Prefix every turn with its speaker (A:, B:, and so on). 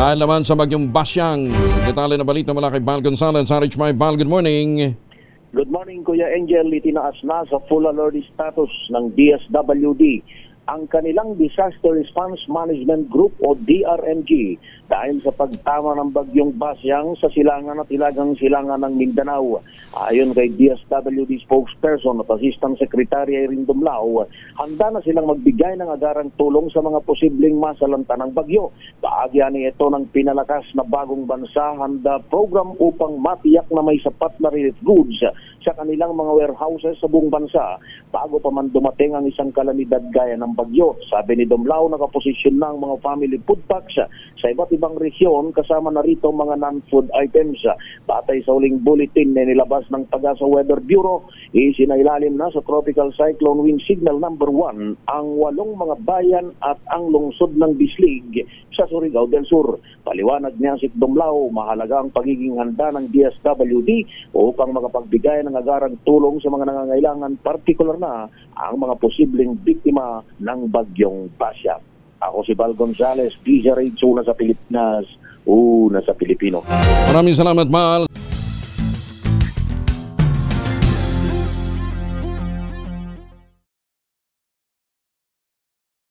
A: Dahil naman sa bagyong Basyang, detalye na balita mula kay Val Gonzalez sa RHMI. Val, good morning.
B: Good morning, Kuya Angel. Itinaas na sa full alert status ng DSWD ang kanilang Disaster Response Management Group o DRMG dahil sa pagtama ng bagyong Basyang sa silangan at hilagang silangan ng Mindanao. Ayon kay DSWD spokesperson at Assistant Secretary Irene Dumlao, handa na silang magbigay ng agarang tulong sa mga posibleng masalanta ng bagyo. Bahagya ni ito ng pinalakas na Bagong Bansa Handa program upang matiyak na may sapat na relief goods sa kanilang mga warehouses sa buong bansa bago pa man dumating ang isang kalamidad gaya ng bagyo. Sabi ni Dumlao, nakaposisyon na ang mga family food packs sa iba't ibang rehiyon kasama na rito mga non-food items. Batay sa uling bulletin na nilabas ng Pag-asa Weather Bureau, isinailalim na sa Tropical Cyclone Wind Signal number 1 ang 8 mga bayan at ang lungsod ng Bislig sa Surigao del Sur. Paliwanag niya si Dumlao, mahalaga ang pagiging handa ng DSWD upang makapagbigay ng agarang tulong sa mga nangangailangan, partikular na ang mga posibleng biktima ng bagyong Basyang. Ako si Val Gonzalez, DZRH, una sa Pilipinas, una sa Pilipino.
A: Maraming salamat, Val.